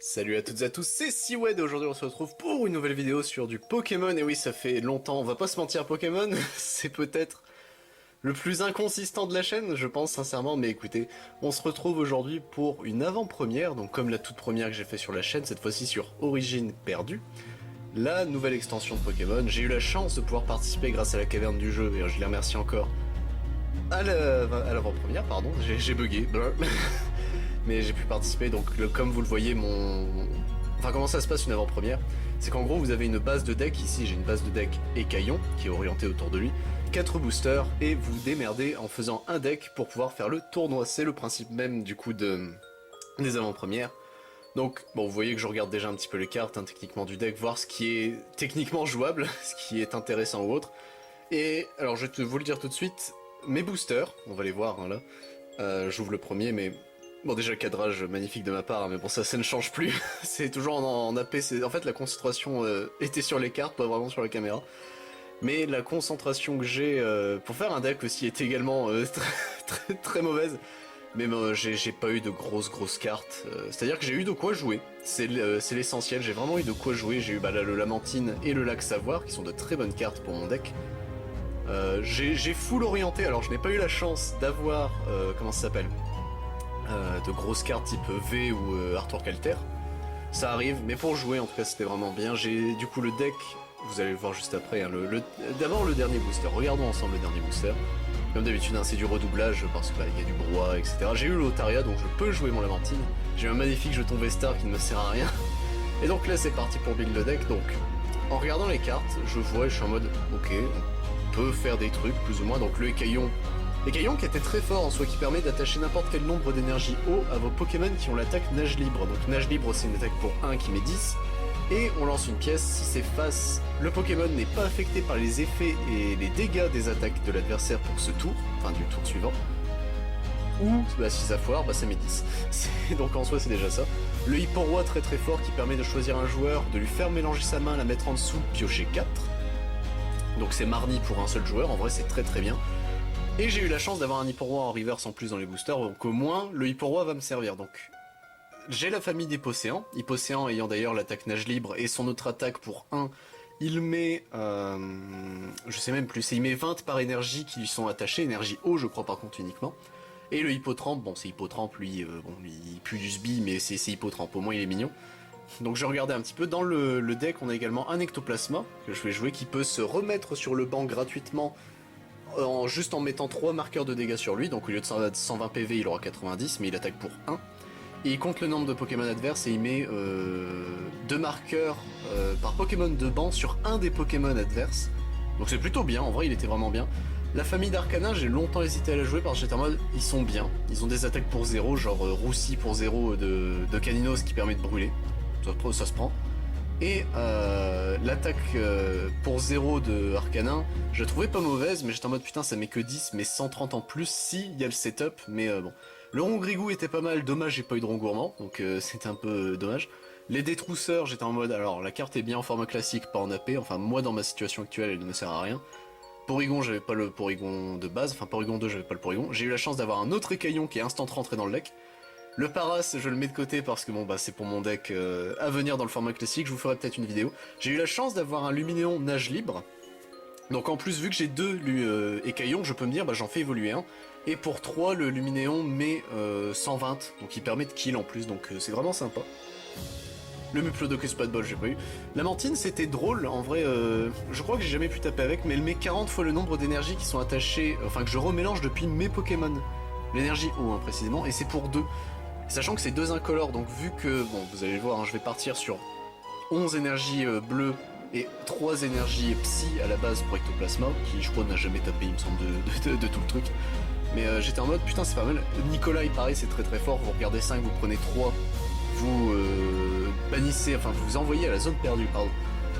Salut à toutes et à tous, c'est Siwed et aujourd'hui on se retrouve pour une nouvelle vidéo sur du Pokémon. Et oui, ça fait longtemps, on va pas se mentir, Pokémon, c'est peut-être le plus inconsistant de la chaîne, je pense sincèrement, mais écoutez, on se retrouve aujourd'hui pour une avant-première, donc comme la toute première que j'ai fait sur la chaîne, cette fois-ci sur Origine perdue, la nouvelle extension de Pokémon. J'ai eu la chance de pouvoir participer grâce à la caverne du jeu, et je les remercie encore à l'avant-première, pardon, j'ai bugué, mais j'ai pu participer, donc comme vous le voyez, Enfin, comment ça se passe une avant-première? C'est qu'en gros, vous avez une base de deck, ici j'ai une base de deck écaillon, qui est orientée autour de lui, 4 boosters, et vous démerdez en faisant un deck pour pouvoir faire le tournoi. C'est le principe même, du coup, des avant-premières. Donc, bon, vous voyez que je regarde déjà un petit peu les cartes, hein, techniquement du deck, voir ce qui est techniquement jouable, ce qui est intéressant ou autre. Et, alors, je vais vous le dire tout de suite, mes boosters, on va les voir, hein, là, j'ouvre le premier, mais... Bon, déjà le cadrage magnifique de ma part, hein, mais bon, ça ne change plus. C'est toujours en AP. En fait, la concentration était sur les cartes, pas vraiment sur la caméra. Mais la concentration que j'ai pour faire un deck aussi est également très mauvaise. Mais j'ai pas eu de grosses cartes. C'est-à-dire que j'ai eu de quoi jouer. C'est l'essentiel. J'ai vraiment eu de quoi jouer. J'ai eu là, le Lamantine et le Lac Savoir, qui sont de très bonnes cartes pour mon deck. J'ai full orienté. Alors, je n'ai pas eu la chance d'avoir... comment ça s'appelle, de grosses cartes type V ou Arthur Calter. Ça arrive, mais pour jouer en tout cas c'était vraiment bien. J'ai du coup le deck, vous allez le voir juste après, hein, d'abord le dernier booster, regardons ensemble le dernier booster. Comme d'habitude, hein, c'est du redoublage parce que y a du brouhaha, etc. J'ai eu l'Otaria, donc je peux jouer mon Lamantine. J'ai un magnifique jeton Vestar qui ne me sert à rien. Et donc là c'est parti pour build le deck. Donc en regardant les cartes, je vois et je suis en mode ok, on peut faire des trucs plus ou moins. Donc le écaillon. L'écaillon qui était très fort en soi, qui permet d'attacher n'importe quel nombre d'énergie haut à vos Pokémon qui ont l'attaque nage libre. Donc nage libre c'est une attaque pour 1 qui met 10. Et on lance une pièce, si c'est face, le Pokémon n'est pas affecté par les effets et les dégâts des attaques de l'adversaire pour ce tour, enfin du tour suivant. Ou bah, si ça foire, bah ça met 10. Donc en soi c'est déjà ça. Le Hipporoi très fort qui permet de choisir un joueur, de lui faire mélanger sa main, la mettre en dessous, piocher 4. Donc c'est marni pour un seul joueur, en vrai c'est très bien. Et j'ai eu la chance d'avoir un Hipporoi en reverse en plus dans les boosters, donc au moins le Hipporoi va me servir. Donc j'ai la famille d'Hippocéan, Hippocéan ayant d'ailleurs l'attaque nage libre et son autre attaque pour 1, il met, je sais même plus, il met 20 par énergie qui lui sont attachées, énergie eau je crois par contre uniquement. Et le Hippotrampe, bon c'est Hippotrampe lui, bon il pue du sbi mais c'est Hippotrampe, au moins il est mignon. Donc je regardais un petit peu, dans le deck on a également un Ectoplasma que je vais jouer qui peut se remettre sur le banc gratuitement. Juste en mettant 3 marqueurs de dégâts sur lui, donc au lieu de 120 PV il aura 90, mais il attaque pour 1. Et il compte le nombre de Pokémon adverses et il met 2 marqueurs par Pokémon de banc sur un des Pokémon adverses. Donc c'est plutôt bien, en vrai il était vraiment bien. La famille d'Arcana, j'ai longtemps hésité à la jouer parce que j'étais en mode, ils sont bien. Ils ont des attaques pour 0, genre Roussi pour 0 de Caninos qui permet de brûler. Ça se prend. Et l'attaque pour 0 de Arcanin, je la trouvais pas mauvaise, mais j'étais en mode putain ça met que 10, mais 130 en plus si il y a le setup, mais bon. Le Rongrigou était pas mal, dommage j'ai pas eu de Rongourmand, donc c'était un peu dommage. Les Détrousseurs, j'étais en mode, alors la carte est bien en format classique, pas en AP, enfin moi dans ma situation actuelle elle ne me sert à rien. Porygon, j'avais pas le Porygon de base, enfin Porygon 2 j'avais pas le Porygon. J'ai eu la chance d'avoir un autre écaillon qui est instant rentré dans le deck. Le Paras, je le mets de côté parce que bon bah c'est pour mon deck à venir dans le format classique, je vous ferai peut-être une vidéo. J'ai eu la chance d'avoir un Luminéon nage libre. Donc en plus vu que j'ai 2 écaillons, je peux me dire bah j'en fais évoluer un. Et pour 3 le Luminéon met 120, donc il permet de kill en plus, donc c'est vraiment sympa. Le Muplodocus pas de bol, j'ai pas eu. La Mantine c'était drôle, en vrai je crois que j'ai jamais pu taper avec, mais elle met 40 fois le nombre d'énergie qui sont attachées, enfin que je remélange depuis mes Pokémon. L'énergie eau hein, précisément, et c'est pour 2. Sachant que c'est 2 incolores, donc vu que, bon, vous allez le voir, hein, je vais partir sur 11 énergies bleues et 3 énergies psy à la base pour Ectoplasma, qui je crois n'a jamais tapé, il me semble, de tout le truc. Mais j'étais en mode, putain, c'est pas mal. Nicolas, pareil, c'est très fort, vous regardez 5, vous prenez 3, vous bannissez, enfin, vous envoyez à la zone perdue, pardon,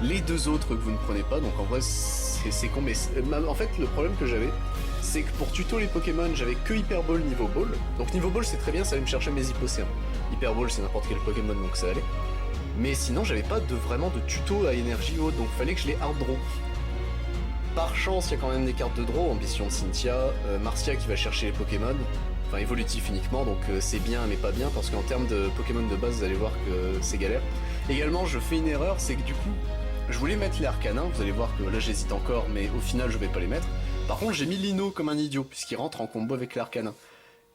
les 2 autres que vous ne prenez pas, donc en vrai, c'est con, mais en fait, le problème que j'avais, c'est que pour tuto les Pokémon, j'avais que Hyper Ball niveau Ball. Donc niveau Ball c'est très bien, ça allait me chercher mes Hippocéans. Hyper Ball c'est n'importe quel Pokémon donc ça allait. Mais sinon j'avais pas vraiment de tuto à énergie haute, donc fallait que je les hard draw. Par chance il y a quand même des cartes de draw, Ambition de Cynthia, Marcia qui va chercher les Pokémon. enfin évolutif uniquement, donc c'est bien mais pas bien, parce qu'en termes de Pokémon de base, vous allez voir que c'est galère. Également, je fais une erreur, c'est que du coup, je voulais mettre les Arcanins, vous allez voir que là j'hésite encore, mais au final je vais pas les mettre. Par contre, j'ai mis Lino comme un idiot, puisqu'il rentre en combo avec l'Arcanin.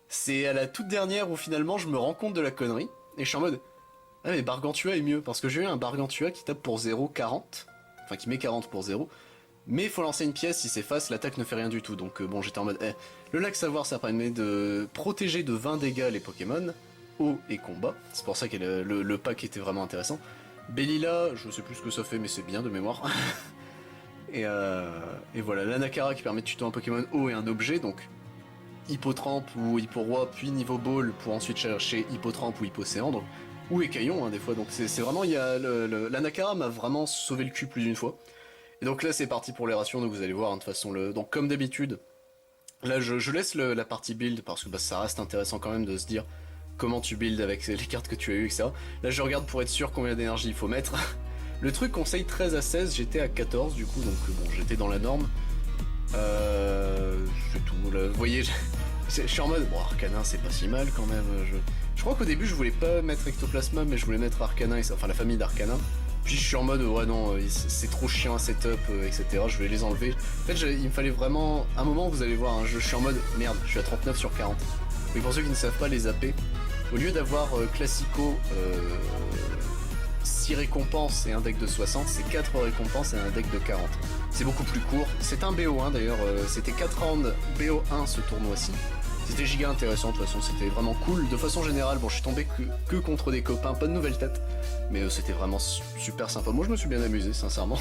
C'est à la toute dernière où finalement je me rends compte de la connerie, et je suis en mode, ah mais Bargantua est mieux, parce que j'ai eu un Bargantua qui tape pour 0, 40, enfin qui met 40 pour 0, mais il faut lancer une pièce, si c'est face, l'attaque ne fait rien du tout, donc bon j'étais en mode, le lac savoir ça permet de protéger de 20 dégâts les Pokémon, eau et combat, c'est pour ça que le pack était vraiment intéressant. Bellila, je sais plus ce que ça fait, mais c'est bien de mémoire. et voilà, l'Anakara qui permet de tuer un Pokémon eau et un objet, donc Hippotrampe ou Hipporoi, puis niveau ball pour ensuite chercher Hippotrampe ou Hippocéan, donc, ou Écaillon des fois, donc c'est vraiment, il y a l'Anakara m'a vraiment sauvé le cul plus d'une fois. Et donc là c'est parti pour les rations, donc vous allez voir, hein, de toute façon, donc comme d'habitude, là je laisse la partie build, parce que bah, ça reste intéressant quand même de se dire comment tu builds avec les cartes que tu as eues, etc. Là je regarde pour être sûr combien d'énergie il faut mettre. Le truc conseille 13 à 16, j'étais à 14 du coup, donc bon j'étais dans la norme. C'est tout, là, vous voyez, je suis en mode, bon Arcanin c'est pas si mal quand même, je crois qu'au début je voulais pas mettre Ectoplasma, mais je voulais mettre Arcanin, enfin la famille d'Arcanin. Puis je suis en mode, ouais non, c'est trop chiant à setup, etc. Je vais les enlever. En fait, il me fallait vraiment... Un moment, vous allez voir, hein, je suis en mode, merde, je suis à 39 sur 40. Mais pour ceux qui ne savent pas, les AP, au lieu d'avoir Classico 6 récompenses et un deck de 60, c'est 4 récompenses et un deck de 40. C'est beaucoup plus court. C'est un BO1 d'ailleurs, c'était 4 rounds BO1 ce tournoi-ci. C'était giga intéressant, de toute façon, c'était vraiment cool. De façon générale, bon, je suis tombé que contre des copains, pas de nouvelles têtes. Mais c'était vraiment super sympa. Moi, je me suis bien amusé, sincèrement.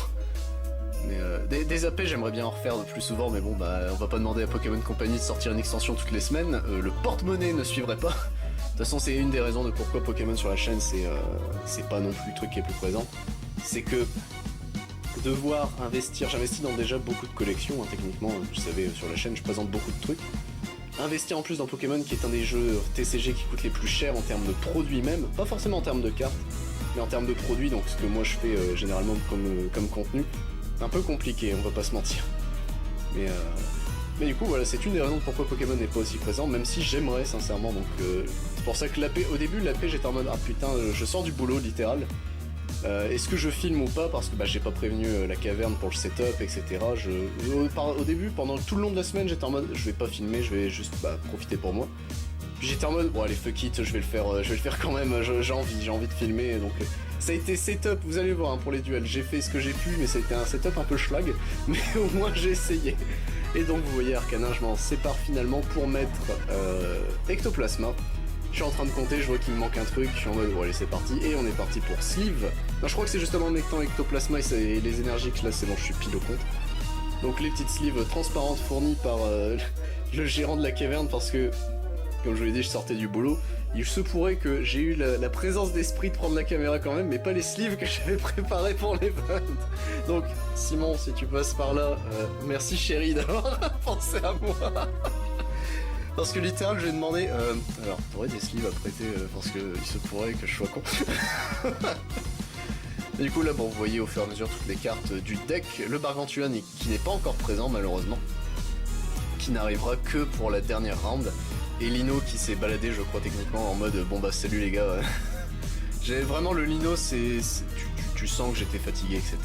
Mais des AP, j'aimerais bien en refaire de plus souvent, mais bon, bah, on va pas demander à Pokémon Company de sortir une extension toutes les semaines. Le porte-monnaie ne suivrait pas. De toute façon, c'est une des raisons de pourquoi Pokémon sur la chaîne, c'est pas non plus le truc qui est plus présent. C'est que devoir investir, j'investis dans déjà beaucoup de collections, hein, techniquement, vous savez, sur la chaîne, je présente beaucoup de trucs. Investir en plus dans Pokémon, qui est un des jeux TCG qui coûte les plus chers en termes de produits même, pas forcément en termes de cartes, mais en termes de produits, donc ce que moi je fais généralement comme contenu, c'est un peu compliqué, on va pas se mentir. Mais du coup voilà, c'est une des raisons de pourquoi Pokémon n'est pas aussi présent, même si j'aimerais sincèrement, donc c'est pour ça que l'AP, au début l'AP j'étais en mode ah putain, je sors du boulot littéral. Est-ce que je filme ou pas, parce que bah, j'ai pas prévenu la caverne pour le setup, etc. Au début, pendant tout le long de la semaine, j'étais en mode je vais pas filmer, je vais juste profiter pour moi. Puis j'étais en mode bon allez fuck it, je vais le faire quand même, j'ai envie de filmer, donc ça a été setup, vous allez voir hein, pour les duels, j'ai fait ce que j'ai pu, mais ça a été un setup un peu schlag, mais au moins j'ai essayé. Et donc vous voyez Arcanin, je m'en sépare finalement pour mettre Ectoplasma. Je suis en train de compter, je vois qu'il me manque un truc, je suis en mode bon allez c'est parti, et on est parti pour Sleeve. Non, je crois que c'est justement en mettant Ectoplasma et les énergies que là c'est bon, je suis pile au compte. Donc les petites sleeves transparentes fournies par le gérant de la caverne, parce que comme je vous l'ai dit, je sortais du boulot. Il se pourrait que j'ai eu la présence d'esprit de prendre la caméra quand même, mais pas les sleeves que j'avais préparés pour l'event. Donc Simon, si tu passes par là, merci chérie d'avoir pensé à moi. Parce que littéral, je lui ai demandé, alors t'aurais des sleeves à prêter, parce que il se pourrait que je sois con. Et du coup là, bon, vous voyez au fur et à mesure toutes les cartes du deck. Le Bargantuan qui n'est pas encore présent malheureusement, qui n'arrivera que pour la dernière round. Et Lino qui s'est baladé, je crois techniquement, en mode bon bah salut les gars. J'avais vraiment le Lino, tu sens que j'étais fatigué, etc.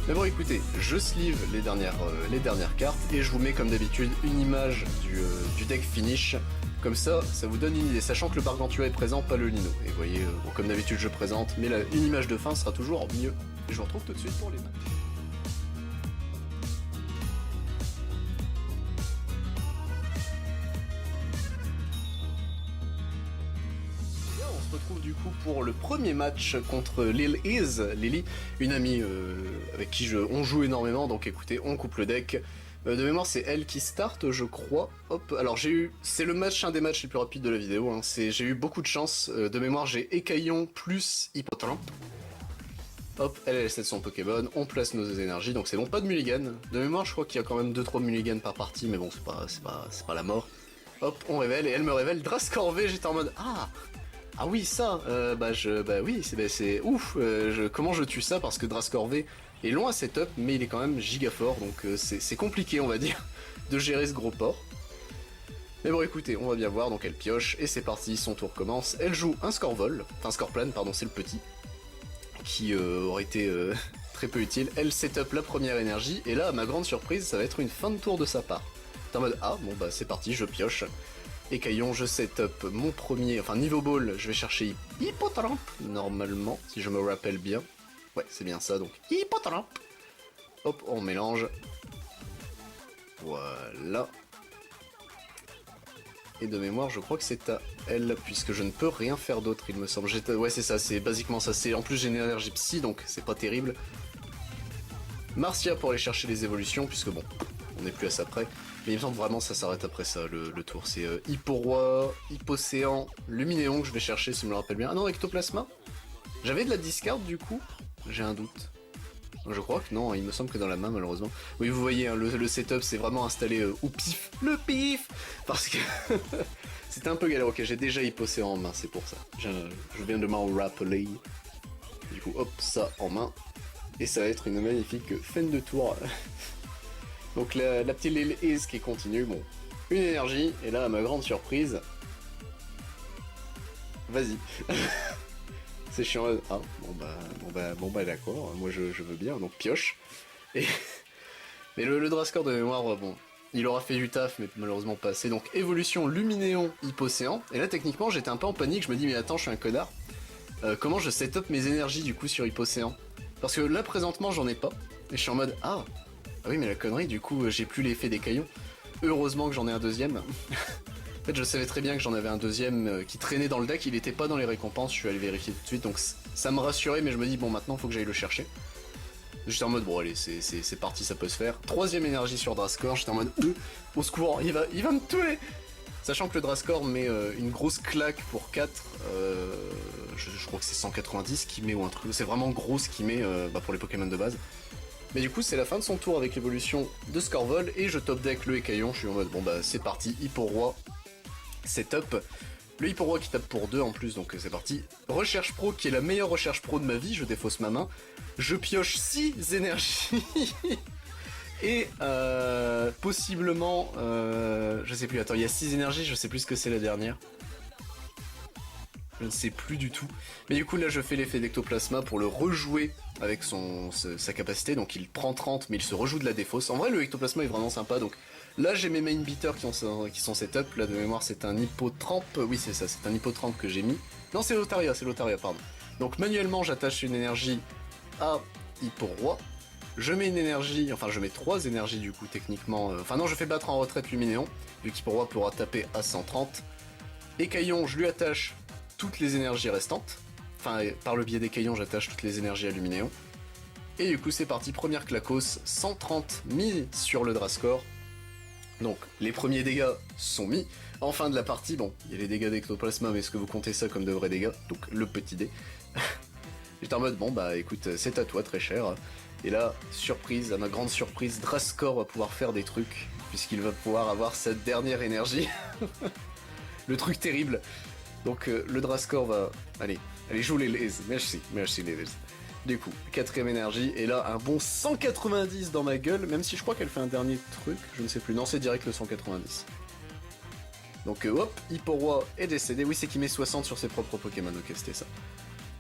Mais bon écoutez, je sleeve les dernières cartes et je vous mets comme d'habitude une image du deck finish. Comme ça vous donne une idée, sachant que le Bargantua est présent, pas le Lino. Et vous voyez, bon, comme d'habitude je présente, mais une image de fin sera toujours mieux. Et je vous retrouve tout de suite pour les matchs. On se retrouve du coup pour le premier match contre Lily, une amie avec qui on joue énormément, donc écoutez, on coupe le deck. De mémoire c'est elle qui start je crois. Hop, alors c'est le match, un des matchs les plus rapides de la vidéo, hein. J'ai eu beaucoup de chance, de mémoire j'ai Écaillon plus Hippotrampe. Hop, elle set son Pokémon, on place nos énergies, donc c'est bon, pas de mulligan. De mémoire je crois qu'il y a quand même 2-3 mulligans par partie, mais bon c'est pas la mort. Hop, on révèle, et elle me révèle Drascorvé, j'étais en mode ah oui ça, oui c'est ouf, comment je tue ça, parce que Drascorvé est long à setup mais il est quand même giga fort, donc c'est compliqué on va dire de gérer ce gros porc. Mais bon écoutez, on va bien voir, donc elle pioche, et c'est parti, son tour commence. Elle joue un Scorvol, enfin Scorplan, pardon, c'est le petit, qui aurait été très peu utile. Elle setup la première énergie, et là, à ma grande surprise, ça va être une fin de tour de sa part. T'es en mode, ah, bon bah c'est parti, je pioche. Et Caillon, je setup mon premier, enfin niveau ball, je vais chercher Hippotrampe, normalement, si je me rappelle bien. Ouais, c'est bien ça, donc Hippotrampe. Hop, on mélange. Voilà. Et de mémoire, je crois que c'est à elle, puisque je ne peux rien faire d'autre, il me semble. Ouais, c'est ça, c'est basiquement ça. En plus, j'ai une énergie psy, donc c'est pas terrible. Marcia pour aller chercher les évolutions, puisque bon, on n'est plus à ça près. Mais il me semble vraiment ça s'arrête après ça, le tour. C'est Hipporoi, Hippocéan, Luminéon que je vais chercher, si je me rappelle bien. Ah non, Ectoplasma. J'avais de la discard du coup. J'ai un doute. Je crois que non, il me semble que dans la main malheureusement. Oui, vous voyez, hein, le setup c'est vraiment installé au pif, le pif. Parce que c'était un peu galère. Ok, j'ai déjà Hippocéan en main, c'est pour ça. Je viens de m'en rappeler. Du coup, hop, ça en main. Et ça va être une magnifique fin de tour. Donc la petite Lil Is qui continue, bon, une énergie, et là, à ma grande surprise, vas-y. C'est chiant, ah, bon bah d'accord, moi je veux bien, donc pioche. Et mais le Drascore de mémoire, bon, il aura fait du taf, mais malheureusement pas assez, donc évolution Luminéon, Hippocéan, et là techniquement j'étais un peu en panique, je me dis mais attends, je suis un connard, comment je setup mes énergies du coup sur Hippocéan? Parce que là présentement j'en ai pas, et je suis en mode, ah oui mais la connerie, du coup j'ai plus l'effet des caillons, heureusement que j'en ai un deuxième. En fait, je savais très bien que j'en avais un deuxième qui traînait dans le deck, il était pas dans les récompenses, je suis allé vérifier tout de suite, donc ça me rassurait, mais je me dis, bon, maintenant, faut que j'aille le chercher. J'étais en mode, bon, allez, c'est parti, ça peut se faire. Troisième énergie sur Drascore, j'étais en mode, au secours, il va me tuer. Sachant que le Drascore met une grosse claque pour 4, je crois que c'est 190 qui met, ou un truc, c'est vraiment gros ce qu'il met pour les Pokémon de base. Mais du coup, c'est la fin de son tour avec l'évolution de Scorvol, et je top deck le Écaillon, je suis en mode, bon bah, c'est parti, Hipporoi. Setup. Le Hipporoi qui tape pour 2 en plus, donc c'est parti. Recherche pro qui est la meilleure recherche pro de ma vie, je défausse ma main. Je pioche 6 énergies. Et possiblement... je sais plus, attends, il y a 6 énergies, je sais plus ce que c'est la dernière. Je ne sais plus du tout. Mais du coup là je fais l'effet d'ectoplasma pour le rejouer avec sa capacité. Donc il prend 30 mais il se rejoue de la défausse. En vrai le ectoplasma est vraiment sympa. Donc là j'ai mes main beaters qui sont setup. Là de mémoire c'est un hippotrampe. Oui c'est ça, c'est un hippotrampe que j'ai mis. Non c'est l'Otaria, pardon. Donc manuellement j'attache une énergie à Hipporoi. Je mets une énergie, enfin je mets 3 énergies du coup techniquement. Enfin non je fais battre en retraite Luminéon. Vu qu'Hipporoi pourra taper à 130. Et Caillon je lui attache toutes les énergies restantes. Enfin, par le biais des caillons, j'attache toutes les énergies à Luminéon. Et du coup, c'est parti, première clacos, 130 mis sur le Drascore. Donc, les premiers dégâts sont mis. En fin de la partie, bon, il y a les dégâts d'ectoplasma, mais est-ce que vous comptez ça comme de vrais dégâts? Donc, le petit dé. J'étais en mode, bon, bah écoute, c'est à toi, très cher. Et là, surprise, à ma grande surprise, Drascore va pouvoir faire des trucs, puisqu'il va pouvoir avoir sa dernière énergie. Le truc terrible. Donc le Drascore va... Allez, joue les Lays. Merci les Lays. Du coup, 4ème énergie, et là un bon 190 dans ma gueule, même si je crois qu'elle fait un dernier truc, je ne sais plus. Non, c'est direct le 190. Donc hop, Hipporoi est décédé. Oui, c'est qu'il met 60 sur ses propres Pokémon, ok, c'était ça.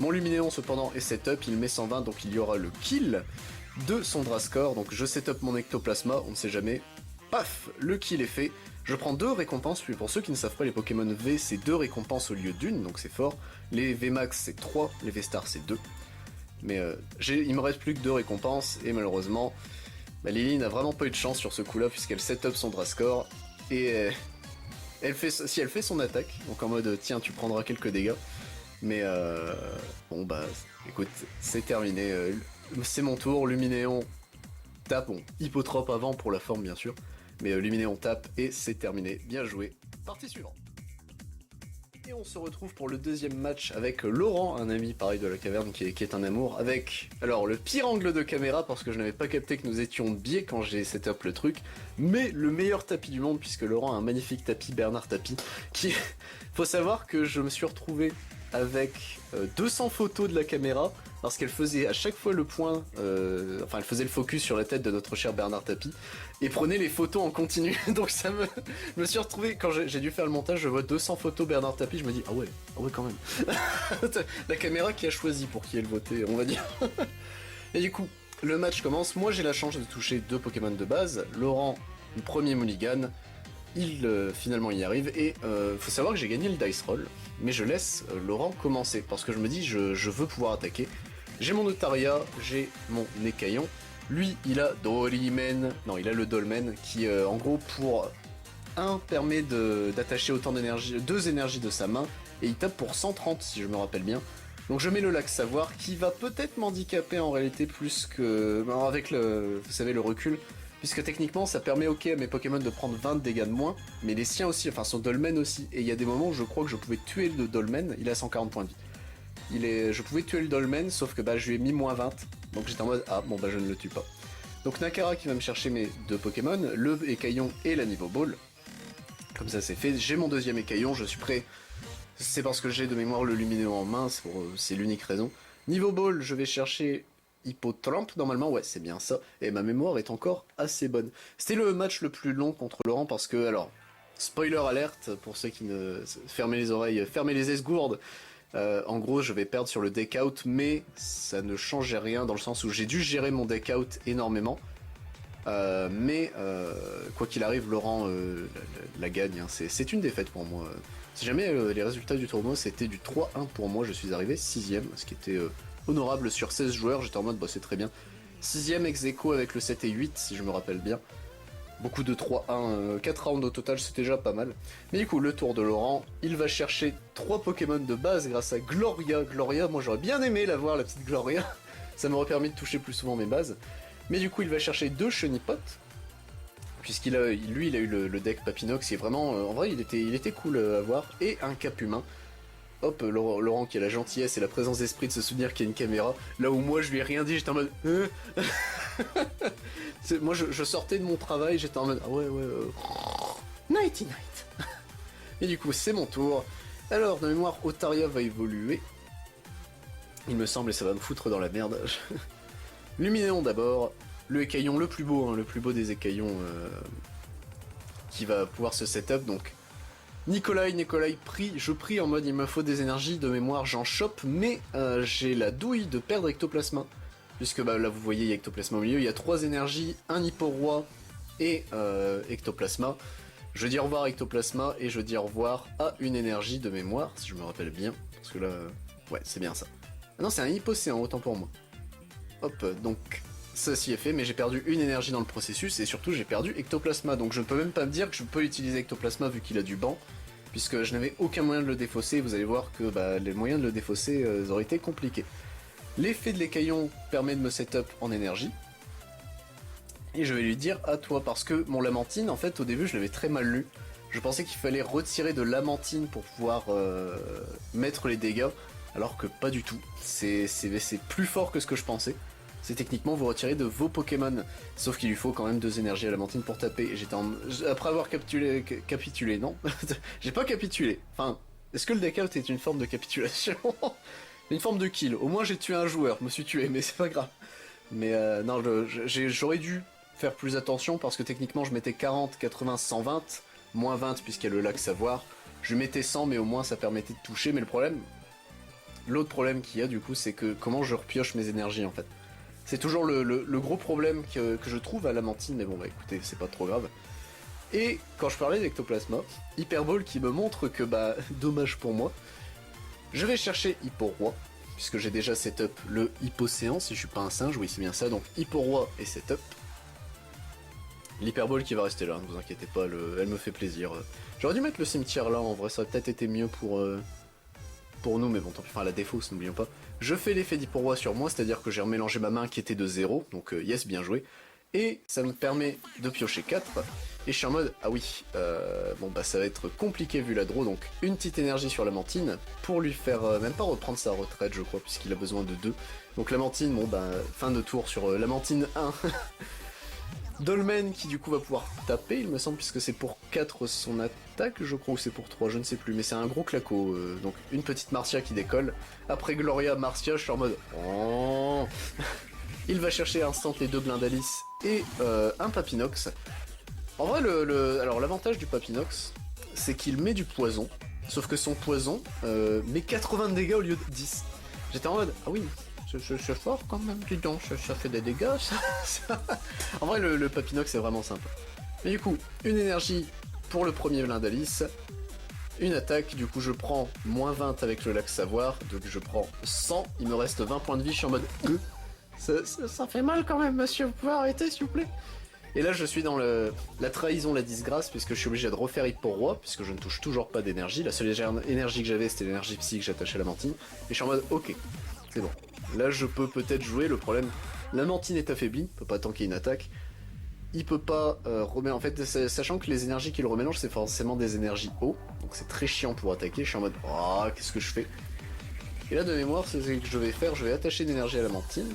Mon Luminéon cependant est setup, il met 120, donc il y aura le kill de son Drascore. Donc je setup mon Ectoplasma, on ne sait jamais. Paf, le kill est fait. Je prends 2 récompenses, puis pour ceux qui ne savent pas, les Pokémon V c'est 2 récompenses au lieu d'une, donc c'est fort. Les V Max c'est 3, les V Star c'est 2. Mais il me reste plus que 2 récompenses, et malheureusement, Lily n'a vraiment pas eu de chance sur ce coup-là, puisqu'elle setup son Drascore, et elle fait son attaque, donc en mode tiens tu prendras quelques dégâts. Mais bon bah écoute, c'est terminé, c'est mon tour, Luminéon tape, bon, Hippotrope avant pour la forme bien sûr. Mais Luminéon tape et c'est terminé. Bien joué. Partie suivante. Et on se retrouve pour le deuxième match avec Laurent, un ami pareil de la caverne qui est un amour, avec alors le pire angle de caméra parce que je n'avais pas capté que nous étions biais quand j'ai setup le truc, mais le meilleur tapis du monde puisque Laurent a un magnifique tapis, Bernard Tapis, qui... Faut savoir que je me suis retrouvé avec 200 photos de la caméra, parce qu'elle faisait à chaque fois le point, enfin elle faisait le focus sur la tête de notre cher Bernard Tapie, et prenait les photos en continu, donc je me suis retrouvé, quand j'ai dû faire le montage, je vois 200 photos Bernard Tapie, je me dis, ah ouais quand même. La caméra qui a choisi pour qui elle votait, on va dire. Et du coup, le match commence, moi j'ai la chance de toucher 2 Pokémon de base, Laurent, le premier mulligan, il finalement y arrive, et faut savoir que j'ai gagné le dice roll, mais je laisse Laurent commencer, parce que je me dis, je veux pouvoir attaquer. J'ai mon Otaria, j'ai mon Écaillon, lui il a Dolmen, non il a le Dolmen, qui en gros pour 1 permet d'attacher autant d'énergie, 2 énergies de sa main, et il tape pour 130 si je me rappelle bien. Donc je mets le lac savoir qui va peut-être m'handicaper en réalité plus que... Non, avec le, vous savez, le recul, puisque techniquement ça permet ok à mes Pokémon de prendre 20 de dégâts de moins, mais les siens aussi, enfin son Dolmen aussi, et il y a des moments où je crois que je pouvais tuer le Dolmen, il a 140 points de vie. Je pouvais tuer le Dolmen, sauf que bah je lui ai mis moins 20, donc j'étais en mode ah bon bah je ne le tue pas. Donc Nakara qui va me chercher mes 2 Pokémon, le Écaillon et la Niveau Ball. Comme ça c'est fait, j'ai mon deuxième Écaillon, je suis prêt. C'est parce que j'ai de mémoire le Luminéo en main, c'est l'unique raison. Niveau Ball, je vais chercher Hippotrampe, normalement, ouais, c'est bien ça. Et ma mémoire est encore assez bonne. C'était le match le plus long contre Laurent parce que, alors, spoiler alerte, pour ceux qui ne... Fermez les oreilles, fermez les esgourdes. En gros, je vais perdre sur le deck out, mais ça ne changeait rien dans le sens où j'ai dû gérer mon deck out énormément. Mais quoi qu'il arrive, Laurent la gagne, hein. C'est une défaite pour moi. Si jamais les résultats du tournoi c'était du 3-1 pour moi, je suis arrivé 6ème, ce qui était honorable sur 16 joueurs, j'étais en mode bah c'est très bien. 6ème ex aequo avec le 7 et 8 si je me rappelle bien. Beaucoup de 3-1, 4 rounds au total, c'était déjà pas mal. Mais du coup, le tour de Laurent, il va chercher 3 Pokémon de base grâce à Gloria. Gloria, moi j'aurais bien aimé la voir, la petite Gloria. Ça m'aurait permis de toucher plus souvent mes bases. Mais du coup, il va chercher 2 Chenipotes, puisqu'il a, lui, il a eu le deck Papinox, qui est vraiment, en vrai, il était cool à voir, et un Cap humain. Hop, Laurent qui a la gentillesse et la présence d'esprit de se souvenir qu'il y a une caméra, là où moi je lui ai rien dit, j'étais en mode moi je sortais de mon travail, j'étais en mode ah ouais nighty night. Et du coup c'est mon tour. Alors de mémoire Otaria va évoluer, il me semble, et ça va me foutre dans la merde. Luminéon d'abord, le écaillon le plus beau, hein, le plus beau des écaillons qui va pouvoir se setup, donc Nikolai je prie en mode il me faut des énergies, de mémoire j'en chope, mais j'ai la douille de perdre Ectoplasma. Puisque bah, là vous voyez il y a Ectoplasma au milieu, il y a 3 énergies, un Hipporoi et Ectoplasma. Je dis au revoir à Ectoplasma et je dis au revoir à une énergie de mémoire, si je me rappelle bien. Parce que là, ouais c'est bien ça. Ah non c'est un Hippocéan, autant pour moi. Hop, donc ça s'y est fait, mais j'ai perdu une énergie dans le processus, et surtout j'ai perdu Ectoplasma, donc je ne peux même pas me dire que je peux utiliser Ectoplasma vu qu'il a du banc, puisque je n'avais aucun moyen de le défausser, vous allez voir que bah, les moyens de le défausser auraient été compliqués. L'effet de l'écaillon permet de me setup en énergie, et je vais lui dire à toi, parce que mon Lamantine, en fait au début je l'avais très mal lu, je pensais qu'il fallait retirer de Lamantine pour pouvoir mettre les dégâts, alors que pas du tout, c'est plus fort que ce que je pensais. C'est techniquement vous retirez de vos Pokémon, sauf qu'il lui faut quand même 2 énergies à Lamantine pour taper. J'étais après avoir capitulé, non, j'ai pas capitulé. Enfin, est-ce que le deck out est une forme de capitulation? Une forme de kill. Au moins j'ai tué un joueur, je me suis tué, mais c'est pas grave. Mais non, j'aurais dû faire plus attention parce que techniquement je mettais 40, 80, 120, moins 20 puisqu'il y a le lac savoir. Je mettais 100, mais au moins ça permettait de toucher. Mais le problème, l'autre problème qu'il y a du coup, c'est que comment je repioche mes énergies en fait. C'est toujours le gros problème que je trouve à Lamantine, mais bon bah écoutez, c'est pas trop grave. Et quand je parlais d'Ectoplasma, Hyperball qui me montre que bah, dommage pour moi, je vais chercher Hipporoi, puisque j'ai déjà setup le Hippocéan, si je suis pas un singe, oui c'est bien ça, donc Hipporoi est setup. L'Hyperball qui va rester là, ne vous inquiétez pas, elle me fait plaisir. J'aurais dû mettre le cimetière là, en vrai ça aurait peut-être été mieux pour nous, mais bon tant pis, enfin la défausse, n'oublions pas. Je fais l'effet d'Hipporoi sur moi, c'est-à-dire que j'ai remélangé ma main qui était de 0, donc yes, bien joué. Et ça me permet de piocher 4, et je suis en mode, ah oui, bon bah ça va être compliqué vu la draw, donc une petite énergie sur Lamantine, pour lui faire même pas reprendre sa retraite je crois, puisqu'il a besoin de 2. Donc Lamantine, bon bah fin de tour sur Lamantine 1. Dolmen qui du coup va pouvoir taper, il me semble, puisque c'est pour 4 son attaque, je crois, ou c'est pour 3, je ne sais plus, mais c'est un gros claco. Donc une petite Marcia qui décolle. Après Gloria, Marcia, je suis en mode... Oh. Il va chercher instant les deux Blindalis et un Papinox. En vrai, alors l'avantage du Papinox, c'est qu'il met du poison, sauf que son poison met 80 de dégâts au lieu de 10. J'étais en mode, ah oui, c'est fort quand même, dis donc, ça fait des dégâts, ça. En vrai, le Papinox, c'est vraiment simple. Mais du coup, une énergie pour le premier Blindalis, une attaque, du coup je prends moins 20 avec le lac savoir, donc je prends 100, il me reste 20 points de vie, je suis en mode, ça fait mal quand même, monsieur, vous pouvez arrêter s'il vous plaît? Et là je suis dans la trahison, la disgrâce, puisque je suis obligé de refaire Hit pour Roi, puisque je ne touche toujours pas d'énergie. La seule énergie que j'avais c'était l'énergie psy que j'attachais à la mantine. Et je suis en mode ok, c'est bon. Là je peux peut-être jouer, le problème, la mantine est affaiblie, il peut pas tanker une attaque. Il peut pas remettre, en fait, sachant que les énergies qu'il remélange c'est forcément des énergies eau, donc c'est très chiant pour attaquer, je suis en mode oh, qu'est-ce que je fais? Et là de mémoire, c'est ce que je vais faire, je vais attacher l'énergie à la mantine.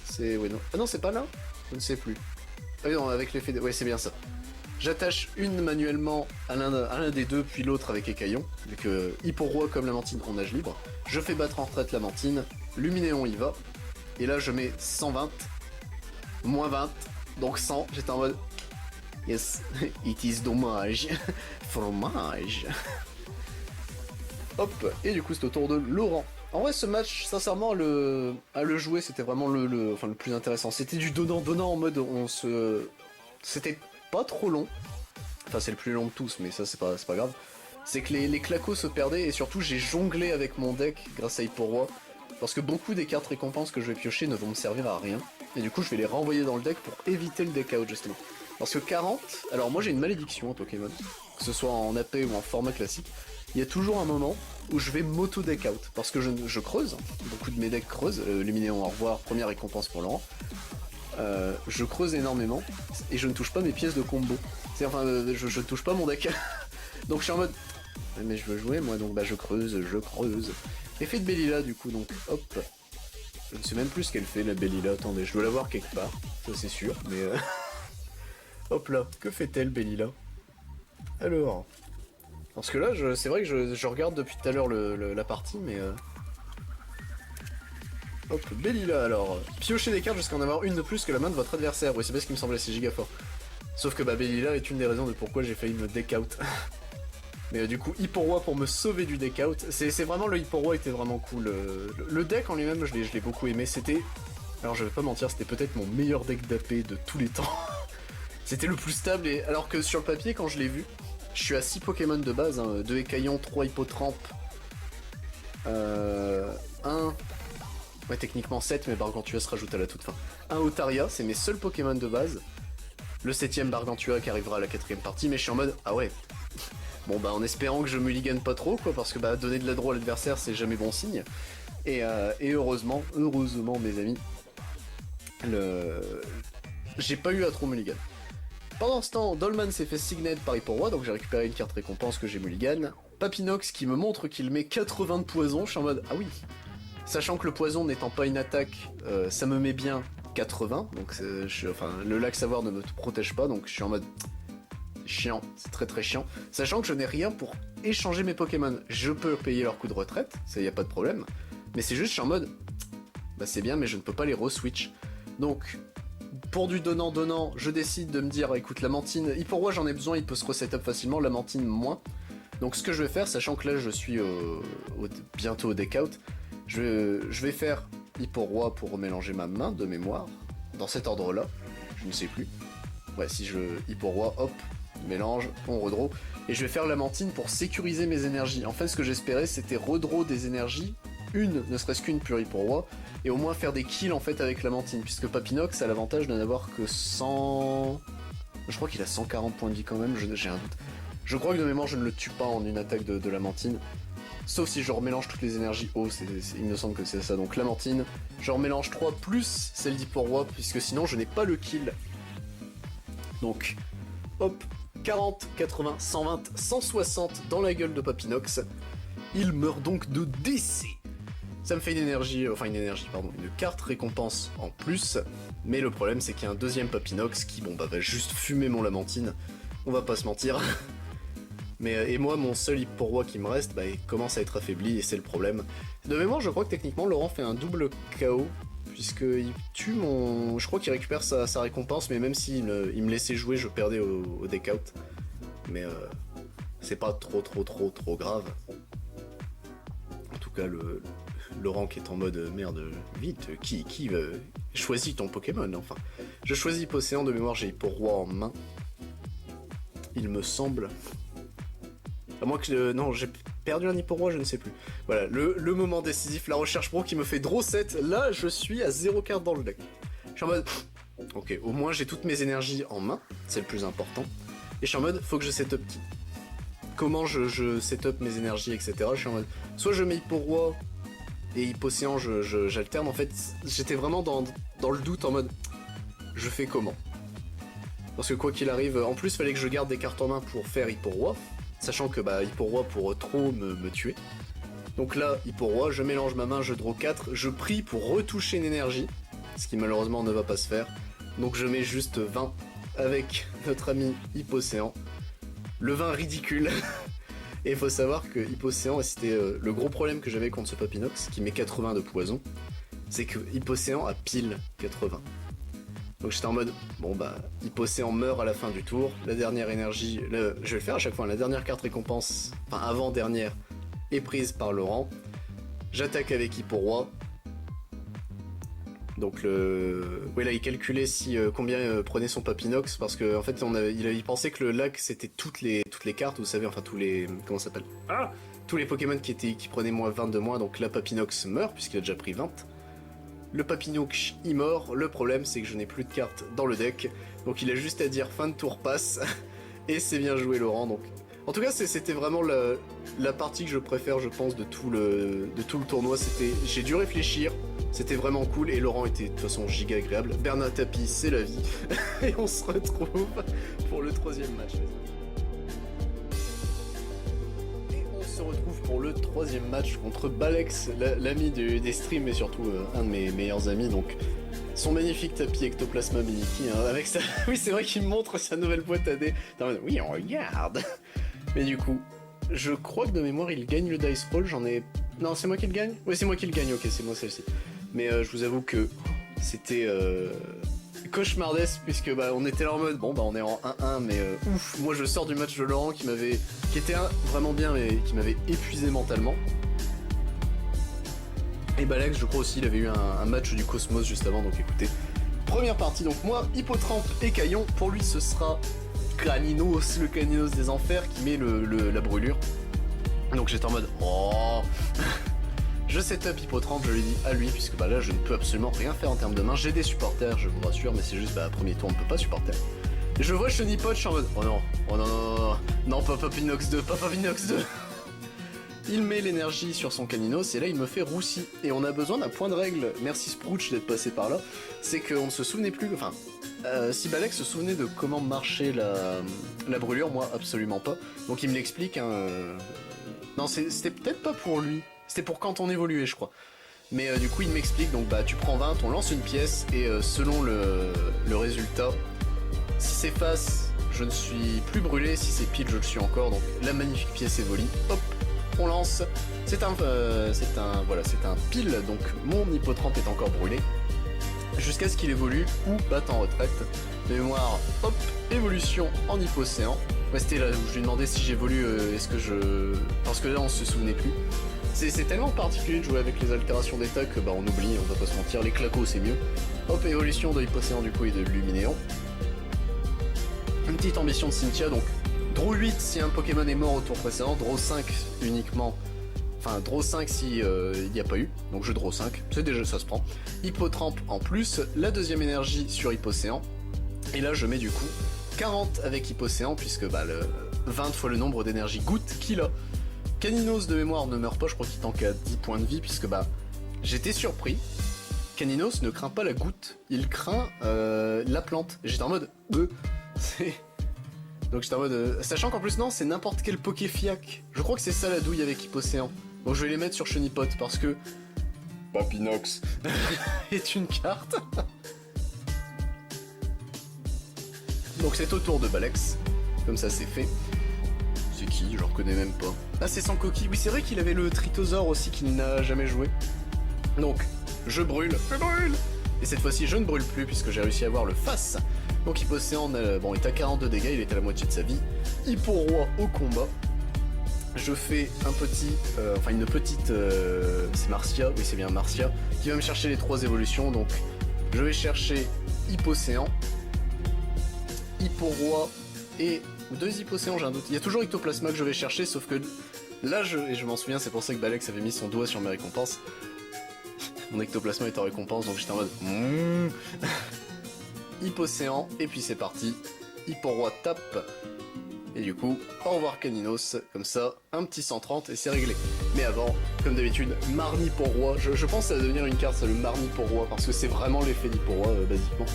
C'est... ouais non. Ah non c'est pas là? Je ne sais plus. Ah oui, non, avec l'effet de... ouais, c'est bien ça. J'attache une manuellement à l'un des deux, puis l'autre avec écaillon, vu que Hippo-Roi comme la mantine on nage libre. Je fais battre en retraite la mantine, Luminéon y va, et là je mets 120, moins 20, donc 100, j'étais en mode... Yes, it is dommage, fromage. Hop, et du coup c'est au tour de Laurent. En vrai ce match, sincèrement, à le jouer c'était vraiment le plus intéressant. C'était du donnant-donnant en mode c'était pas trop long. Enfin c'est le plus long de tous, mais ça c'est pas grave. C'est que les clacos se perdaient et surtout j'ai jonglé avec mon deck grâce à Hippo-Roi. Parce que beaucoup des cartes récompenses que je vais piocher ne vont me servir à rien. Et du coup je vais les renvoyer dans le deck pour éviter le deck out justement. Parce que 40, alors moi j'ai une malédiction en Pokémon, que ce soit en AP ou en format classique. Il y a toujours un moment où je vais m'auto-deck out, parce que je creuse, beaucoup de mes decks creusent, Luminéon au revoir, première récompense pour Laurent, je creuse énormément, et je ne touche pas mes pièces de combo, enfin je touche pas mon deck, donc je suis en mode, mais je veux jouer moi, donc bah je creuse, effet de Bellila du coup, donc hop, je ne sais même plus ce qu'elle fait la Bellila, attendez, je dois la voir quelque part, ça c'est sûr, mais hop là, que fait-elle Bellila? Alors... Parce que là, c'est vrai que je regarde depuis tout à l'heure la partie, mais... Hop, Bellila alors. Piochez des cartes jusqu'à en avoir une de plus que la main de votre adversaire. Oui, c'est pas ce qui me semblait assez giga fort. Sauf que bah Bellila est une des raisons de pourquoi j'ai failli me deck out. Mais du coup, Hippo-Roi pour me sauver du deck out. C'est vraiment, le Hippo-Roi était vraiment cool. Le deck en lui-même, je l'ai beaucoup aimé. C'était... Alors je vais pas mentir, c'était peut-être mon meilleur deck d'AP de tous les temps. C'était le plus stable, et alors que sur le papier, quand je l'ai vu... Je suis à 6 Pokémon de base, hein, 2 écaillons, 3 hippotrampe, 1... Ouais, techniquement 7, mais Bargantua se rajoute à la toute fin. 1 Otaria, c'est mes seuls Pokémon de base. Le 7ème Bargantua qui arrivera à la 4ème partie, mais je suis en mode, ah ouais. Bon bah en espérant que je mulligan pas trop, quoi, parce que bah donner de la draw à l'adversaire c'est jamais bon signe. Et heureusement mes amis, j'ai pas eu à trop mulligan. Pendant ce temps, Dolman s'est fait signet par Hippo-Roi, donc j'ai récupéré une carte récompense que j'ai mulligan. Papinox qui me montre qu'il met 80 de poison, je suis en mode ah oui. Sachant que le poison n'étant pas une attaque, ça me met bien 80, donc enfin, le lac savoir ne me protège pas, donc je suis en mode chiant, c'est très très chiant. Sachant que je n'ai rien pour échanger mes Pokémon, je peux payer leur coup de retraite, ça y a pas de problème, mais c'est juste je suis en mode bah c'est bien mais je ne peux pas les re-switch. Donc pour du donnant-donnant, je décide de me dire, écoute, la mantine, Hippo-Roi j'en ai besoin, il peut se reset-up facilement, la mantine moins. Donc ce que je vais faire, sachant que là je suis bientôt au deck out, je vais faire Hippo-Roi pour remélanger ma main de mémoire, dans cet ordre-là, je ne sais plus. Ouais, si je Hippo-Roi, hop, mélange, on redraw, et je vais faire la mantine pour sécuriser mes énergies. En fait, ce que j'espérais, c'était redraw des énergies, ne serait-ce qu'une pure Hippo-Roi, et au moins faire des kills en fait avec la mantine, puisque Papinox a l'avantage de n'avoir que 100... Je crois qu'il a 140 points de vie quand même, j'ai un doute. Je crois que de mémoire je ne le tue pas en une attaque de la mantine, sauf si je remélange toutes les énergies haut, il me semble que c'est ça, donc la mantine, je remélange 3 plus celle d'Hippo-Roi, puisque sinon je n'ai pas le kill. Donc, hop, 40, 80, 120, 160 dans la gueule de Papinox, il meurt donc de décès. Ça me fait une énergie, pardon, une carte récompense en plus, mais le problème c'est qu'il y a un deuxième Papinox qui, bon bah, va juste fumer mon Lamantine, on va pas se mentir. Mais, et moi, mon seul Hipporoi qui me reste, bah, il commence à être affaibli et c'est le problème. De mémoire, je crois que techniquement, Laurent fait un double KO, puisqu'il tue mon... Je crois qu'il récupère sa récompense, mais même s'il il me laissait jouer, je perdais au deck out. Mais c'est pas trop grave. En tout cas, Laurent qui est en mode merde, vite, qui choisis ton Pokémon, enfin. Je choisis Hippocéan, de mémoire, j'ai Hipporoi en main. Il me semble... À moins que... non, j'ai perdu un Hipporoi, je ne sais plus. Voilà, le moment décisif, la recherche pro qui me fait draw 7. Là, je suis à 0 carte dans le deck. Je suis en mode... Ok, au moins j'ai toutes mes énergies en main, c'est le plus important. Et je suis en mode, faut que je setup qui. Comment je setup mes énergies, etc. Je suis en mode... Soit je mets Hipporoi et Hippocéan, j'alterne. En fait, j'étais vraiment dans le doute en mode... Je fais comment? Parce que quoi qu'il arrive, en plus, fallait que je garde des cartes en main pour faire Hipporoi. Sachant que bah, Hipporoi pour trop me tuer. Donc là, Hipporoi, je mélange ma main, je draw 4, je prie pour retoucher une énergie, ce qui malheureusement ne va pas se faire. Donc je mets juste 20 avec notre ami Hippocéan. Le 20 ridicule. Et il faut savoir que Hippocéan, et c'était le gros problème que j'avais contre ce Papinox, qui met 80 de poison, c'est que Hippocéan a pile 80. Donc j'étais en mode, bon bah, Hippocéan meurt à la fin du tour, la dernière énergie, je vais le faire à chaque fois, la dernière carte récompense, enfin avant-dernière, est prise par Laurent. J'attaque avec Hipporoi. Donc ouais là il calculait si combien prenait son Papinox, parce que en fait il pensait que le lac c'était toutes les cartes, vous savez, enfin tous les... comment ça s'appelle? Ah, tous les Pokémon qui prenaient moins 20 de moins, donc la Papinox meurt puisqu'il a déjà pris 20. Le Papinox il mort, le problème c'est que je n'ai plus de cartes dans le deck, donc il a juste à dire fin de tour passe, et c'est bien joué Laurent. Donc en tout cas c'était vraiment la partie que je préfère, je pense, de tout le tournoi. J'ai dû réfléchir, c'était vraiment cool, et Laurent était de toute façon giga agréable. Bernard Tapie, c'est la vie, et on se retrouve pour le troisième match. Se retrouve pour le troisième match contre Balex, l'ami des streams et surtout un de mes meilleurs amis, donc son magnifique tapis Ectoplasma Miniki, hein, avec ça. Oui, c'est vrai qu'il me montre sa nouvelle boîte à dés. Oui, on regarde. Mais du coup, je crois que de mémoire il gagne le dice roll, j'en ai... Non, c'est moi qui le gagne? Oui, c'est moi qui le gagne, ok, c'est moi celle-ci. Mais je vous avoue que c'était cauchemardesque, puisque bah, on était là en mode, bon bah on est en 1-1, mais ouf, moi je sors du match de Laurent qui était vraiment bien, mais qui m'avait épuisé mentalement. Et Balex, je crois aussi, il avait eu un match du Cosmos juste avant, donc écoutez. Première partie, donc moi, Hippotrampe et Caillon, pour lui ce sera Caninos, le Caninos des Enfers, qui met la brûlure. Donc j'étais en mode, oh. Je setup Hippotrampe, je lui dis à lui, puisque bah là je ne peux absolument rien faire en termes de main. J'ai des supporters, je vous rassure, mais c'est juste, bah premier tour on ne peut pas supporter. Et je vois Chenipot, je suis en mode, oh non, non, pas Papinox 2, pas Papinox 2. Il met l'énergie sur son Caninos et là il me fait roussi. Et on a besoin d'un point de règle, merci Sprouch d'être passé par là, c'est qu'on ne se souvenait plus, enfin, si Balex se souvenait de comment marchait la brûlure, moi absolument pas. Donc il me l'explique, hein, non c'était peut-être pas pour lui. C'était pour quand on évoluait, je crois. Mais du coup, il m'explique, donc bah tu prends 20, on lance une pièce, et selon le résultat, si c'est face, je ne suis plus brûlé, si c'est pile, je le suis encore, donc la magnifique pièce évolue. Hop, on lance. C'est un pile, donc mon Hippotrampe est encore brûlé, jusqu'à ce qu'il évolue ou batte en retraite. De mémoire, hop, évolution en Hippocéan. Ouais, c'était là où je lui demandais si j'évolue, parce que là on se souvenait plus. C'est tellement particulier de jouer avec les altérations d'état que bah on oublie, on va pas se mentir, les clacos c'est mieux. Hop, évolution de Hippocéan du coup et de Luminéon. Une petite ambition de Cynthia, donc draw 8 si un Pokémon est mort au tour précédent, draw 5 uniquement, enfin draw 5 si il n'y a pas eu, donc je draw 5, c'est déjà, ça se prend. Hippotrampe en plus, la deuxième énergie sur Hippocéan, et là je mets du coup 40 avec Hippocéan, puisque bah, 20 fois le nombre d'énergie gouttes qu'il a. Caninos de mémoire ne meurt pas, je crois qu'il tank à 10 points de vie, puisque bah j'étais surpris. Caninos ne craint pas la goutte, il craint la plante. J'étais en mode donc j'étais en mode sachant qu'en plus non, c'est n'importe quel Pokéfiac. Je crois que c'est ça la douille avec Hippocéan. Donc je vais les mettre sur Chenipot parce que Papinox est une carte. Donc c'est au tour de Balex, comme ça c'est fait. C'est qui? Je le reconnais même pas. Ah c'est sans coquille, oui c'est vrai qu'il avait le Tritosaur aussi qu'il n'a jamais joué. Donc, je brûle. Et cette fois-ci je ne brûle plus puisque j'ai réussi à avoir le face. Donc Hipposéan, bon, est à 42 dégâts, il est à la moitié de sa vie. Hippo-Roi au combat. Je fais un petit, une petite, c'est Marcia, oui c'est bien Marcia, qui va me chercher les 3 évolutions. Donc je vais chercher Hipposéan, Hippo-Roi et... ou 2 Hipposéans, j'ai un doute. Il y a toujours Ectoplasma que je vais chercher, sauf que là, et je m'en souviens, c'est pour ça que Balex avait mis son doigt sur mes récompenses. Mon Ectoplasma est en récompense, donc j'étais en mode... Hipposéan, et puis c'est parti. Hippo-Roi tape. Et du coup, au revoir Caninos, comme ça, un petit 130 et c'est réglé. Mais avant, comme d'habitude, Marnie pour Roi. Je pense que ça va devenir une carte, ça, le Marnie pour Roi, parce que c'est vraiment l'effet d'Hippo-Roi, basiquement.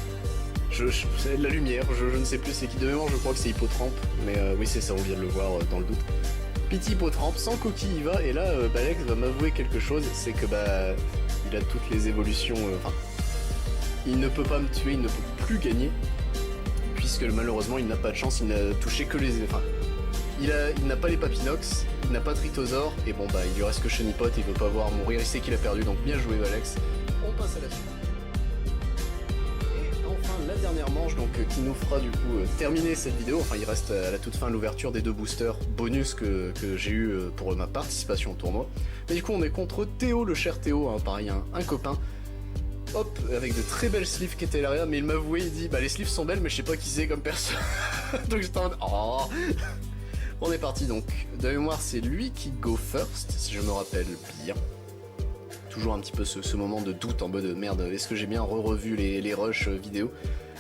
C'est de la lumière, je ne sais plus c'est qui de mémoire, je crois que c'est Hippotrampe, mais oui c'est ça, on vient de le voir dans le doute. Pity Hippotrampe, sans coquille il va, et là Balex va m'avouer quelque chose, c'est que bah il a toutes les évolutions, il ne peut pas me tuer, il ne peut plus gagner, puisque malheureusement il n'a pas de chance, il n'a touché que les... il n'a pas les Papinox, il n'a pas Tritosaur, et bon bah il lui reste que Chenipote, il veut pas voir mourir, il sait qu'il a perdu, donc bien joué Balex. On passe à la suite. La dernière manche donc qui nous fera du coup terminer cette vidéo, enfin il reste à la toute fin l'ouverture des 2 boosters bonus que j'ai eu pour ma participation au tournoi. Mais du coup on est contre Théo, le cher Théo, hein, pareil un copain. Hop, avec de très belles sleeves qui étaient là, mais il m'avouait, il dit bah les sleeves sont belles mais je sais pas qui c'est comme personne. Donc j'étais en mode oh. On est parti donc, de mémoire c'est lui qui go first si je me rappelle bien. Toujours un petit peu ce moment de doute en mode merde, est-ce que j'ai bien revu les rushs vidéo?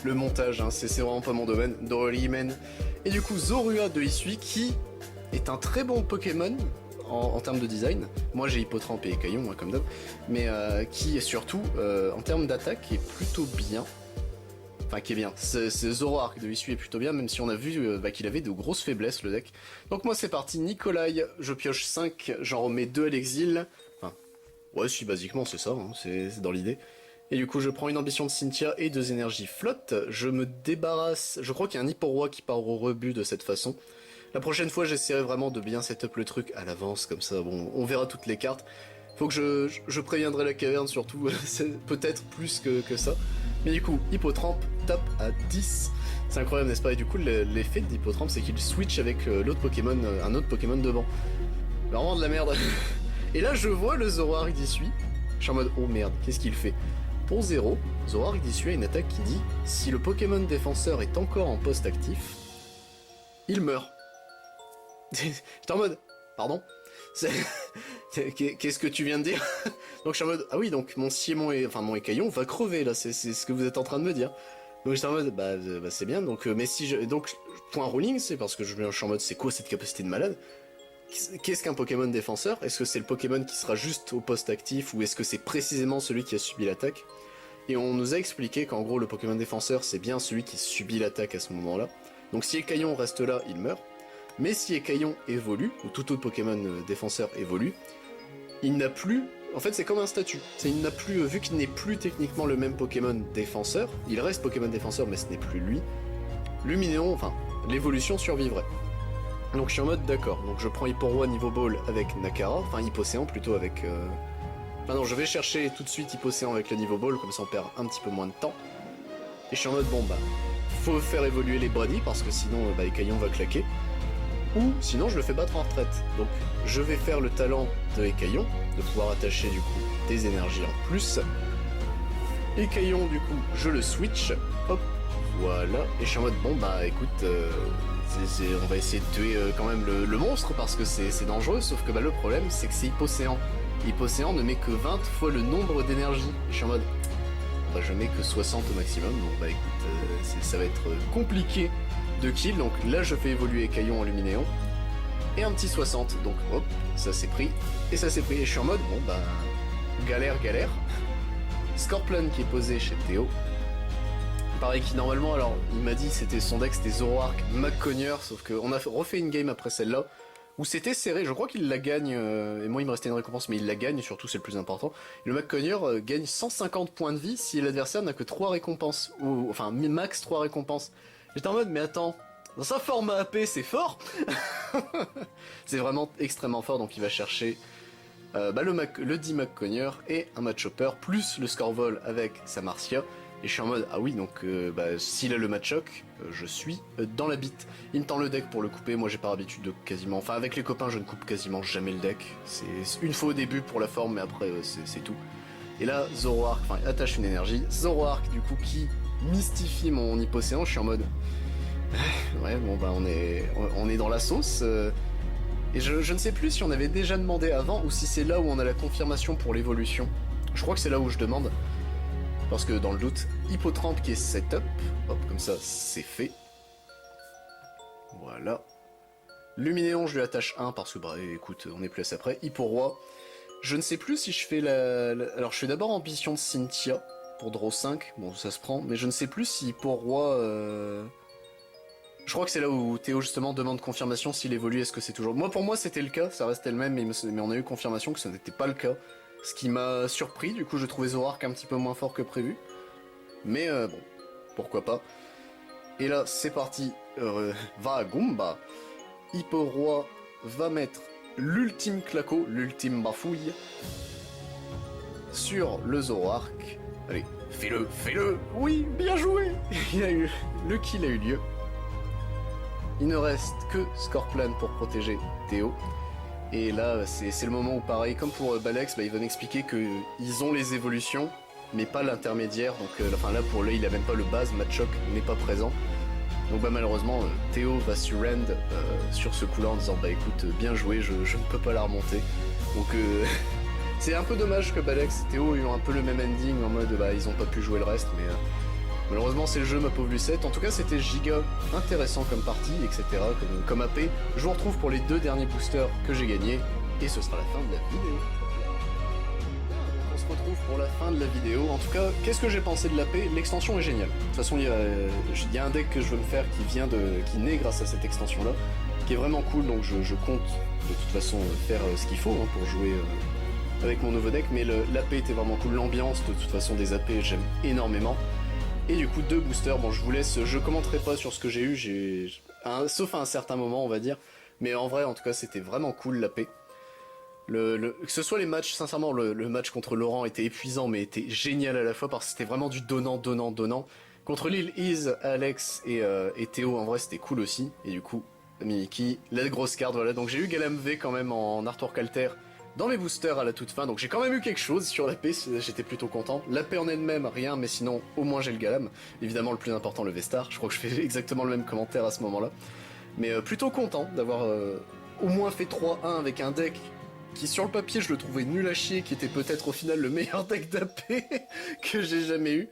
Le montage, hein, c'est vraiment pas mon domaine. Doralimen. Et du coup, Zorua de Hisui qui est un très bon Pokémon en termes de design. Moi j'ai Hippotrampe et Écaillon, hein, comme d'hab. Mais qui est surtout, en termes d'attaque, est plutôt bien. Enfin, qui est bien. C'est Zoroark de Hisui est plutôt bien, même si on a vu qu'il avait de grosses faiblesses le deck. Donc moi c'est parti, Nikolai, je pioche 5, j'en remets 2 à l'exil. Ouais, si, basiquement, c'est ça, hein, c'est dans l'idée. Et du coup, je prends une ambition de Cynthia et 2 énergies flotte. Je me débarrasse... Je crois qu'il y a un Hippo-Roi qui part au rebut de cette façon. La prochaine fois, j'essaierai vraiment de bien setup le truc à l'avance, comme ça, bon, on verra toutes les cartes. Faut que je préviendrai la caverne, surtout, peut-être plus que ça. Mais du coup, Hippotrampe tape à 10. C'est incroyable, n'est-ce pas? Et du coup, l'effet d'Hippotrampe, c'est qu'il switch avec l'autre Pokémon, un autre Pokémon devant. Vraiment de la merde. Et là je vois le Zoroark d'Hisui, je suis en mode oh merde, qu'est-ce qu'il fait? Pour 0, Zoroark d'Hisui a une attaque qui dit si le Pokémon défenseur est encore en poste actif, il meurt. J'étais en mode pardon? Qu'est-ce que tu viens de dire? Donc je suis en mode ah oui, donc mon Siemon mon Écaillon va crever là, c'est ce que vous êtes en train de me dire. Donc j'étais en mode bah c'est bien, donc mais si je. Donc point rolling, c'est parce que je suis en mode c'est quoi cette capacité de malade? Qu'est-ce qu'un Pokémon défenseur? Est-ce que c'est le Pokémon qui sera juste au poste actif ou est-ce que c'est précisément celui qui a subi l'attaque? Et on nous a expliqué qu'en gros le Pokémon défenseur c'est bien celui qui subit l'attaque à ce moment-là. Donc si Écaillon reste là, il meurt. Mais si Écaillon évolue, ou tout autre Pokémon défenseur évolue, il n'a plus... En fait c'est comme un statut. Il n'a plus, vu qu'il n'est plus techniquement le même Pokémon défenseur, il reste Pokémon défenseur mais ce n'est plus lui, Luminéon, enfin l'évolution survivrait. Donc je suis en mode d'accord, donc je prends Hippo-Roi niveau ball avec Nakara, enfin Hipposéan plutôt avec... Enfin non, je vais chercher tout de suite Hipposéan avec le niveau ball, comme ça on perd un petit peu moins de temps. Et je suis en mode bon bah, faut faire évoluer les Brady parce que sinon Écaillon va claquer. Ou sinon je le fais battre en retraite. Donc je vais faire le talent de Écaillon, de pouvoir attacher du coup des énergies en plus. Écaillon du coup, je le switch, hop, voilà. Et je suis en mode bon bah écoute... on va essayer de tuer quand même le monstre parce que c'est dangereux, sauf que le problème c'est que c'est Hipposéan. Hipposéan ne met que 20 fois le nombre d'énergie. Je suis en mode, je mets que 60 au maximum, donc écoute, ça va être compliqué de kill. Donc là je fais évoluer Écaillon en Luminéon. Et un petit 60, donc hop, ça c'est pris, et ça c'est pris. Et je suis en mode, bon galère. Scorpion qui est posé chez Théo. Pareil qui normalement, alors il m'a dit c'était son deck, c'était Zoroark McConyer, sauf qu'on a refait une game après celle-là, où c'était serré, je crois qu'il la gagne, et moi il me restait une récompense, mais il la gagne, et surtout c'est le plus important. Et le McConnier gagne 150 points de vie si l'adversaire n'a que 3 récompenses, ou enfin max 3 récompenses. J'étais en mode, mais attends, dans sa format AP c'est fort. C'est vraiment extrêmement fort, donc il va chercher le 10 McConnier et un match hopper, plus le score vol avec sa Marcia. Et je suis en mode, ah oui, donc s'il a le match-choc, je suis dans la bite. Il me tend le deck pour le couper, moi j'ai pas l'habitude de quasiment... Enfin avec les copains je ne coupe quasiment jamais le deck. C'est une fois au début pour la forme, mais après c'est tout. Et là, Zoroark, enfin attache une énergie. Zoroark du coup qui mystifie mon Hypocéan, je suis en mode... ouais bon bah on est dans la sauce. Et je ne sais plus si on avait déjà demandé avant ou si c'est là où on a la confirmation pour l'évolution. Je crois que c'est là où je demande. Parce que dans le doute, Hippotrampe qui est setup, hop, comme ça, c'est fait. Voilà. Luminéon, je lui attache 1 parce que, bah écoute, on est plus à ça près. Hipporoi, je ne sais plus si je fais alors je fais d'abord ambition de Cynthia pour draw 5, bon ça se prend, mais je ne sais plus si Hipporoi... Je crois que c'est là où Théo justement demande confirmation s'il évolue, est-ce que c'est toujours... Moi pour moi c'était le cas, ça restait le même, mais on a eu confirmation que ce n'était pas le cas. Ce qui m'a surpris, du coup je trouvais Zoroark un petit peu moins fort que prévu. Mais bon, pourquoi pas. Et là, c'est parti, va Goomba. Hipporoi va mettre l'ultime claco, l'ultime bafouille, sur le Zoroark. Allez, fais-le, fais-le. Oui, bien joué. Le kill a eu lieu. Il ne reste que Scorplan pour protéger Théo. Et là, c'est le moment où, pareil, comme pour Balex, il va m'expliquer qu'ils ont les évolutions, mais pas l'intermédiaire. Donc, enfin là, pour lui, il a même pas le base, Matchok n'est pas présent. Donc, malheureusement, Théo va surrender sur ce coup-là en disant, écoute, bien joué, je ne peux pas la remonter. Donc, c'est un peu dommage que Balex et Théo ont un peu le même ending, en mode, ils ont pas pu jouer le reste, mais... malheureusement c'est le jeu ma pauvre Lucette. En tout cas c'était giga intéressant comme partie, etc. Comme AP. Je vous retrouve pour les 2 derniers boosters que j'ai gagnés. Et ce sera la fin de la vidéo. On se retrouve pour la fin de la vidéo. En tout cas, qu'est-ce que j'ai pensé de l'AP? L'extension est géniale. De toute façon il y a un deck que je veux me faire qui naît grâce à cette extension là. Qui est vraiment cool, donc je compte de toute façon faire ce qu'il faut pour jouer avec mon nouveau deck. Mais l'AP était vraiment cool. L'ambiance de toute façon des AP j'aime énormément. Et du coup 2 boosters, bon je vous laisse, je commenterai pas sur ce que j'ai eu, sauf à un certain moment on va dire, mais en vrai en tout cas c'était vraiment cool la paix. Que ce soit les matchs, sincèrement le match contre Laurent était épuisant mais était génial à la fois parce que c'était vraiment du donnant. Contre Lil Is, Alex et Théo en vrai c'était cool aussi, et du coup Mimiki, la grosse carte, voilà, donc j'ai eu Galam V quand même en Artwork Alter dans mes boosters à la toute fin, donc j'ai quand même eu quelque chose sur la paix, j'étais plutôt content. La paix en elle-même, rien, mais sinon au moins j'ai le Galam. Évidemment le plus important, le Vestar, je crois que je fais exactement le même commentaire à ce moment-là. Mais plutôt content d'avoir au moins fait 3-1 avec un deck qui sur le papier je le trouvais nul à chier, qui était peut-être au final le meilleur deck d'AP que j'ai jamais eu.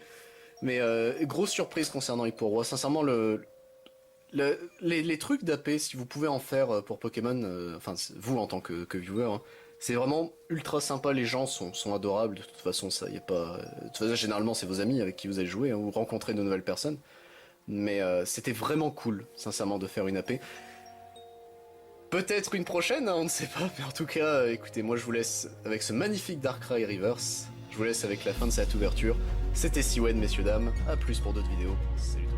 Mais grosse surprise concernant Hipporoi, sincèrement les trucs d'AP, si vous pouvez en faire pour Pokémon, enfin vous en tant que viewer, hein, c'est vraiment ultra sympa, les gens sont adorables, de toute façon ça y a pas... De toute façon généralement c'est vos amis avec qui vous allez jouer, hein, ou rencontrer de nouvelles personnes. Mais c'était vraiment cool, sincèrement, de faire une AP. Peut-être une prochaine, hein, on ne sait pas, mais en tout cas, écoutez, moi je vous laisse avec ce magnifique Darkrai Reverse. Je vous laisse avec la fin de cette ouverture. C'était Siwen, messieurs, dames, à plus pour d'autres vidéos. Salut.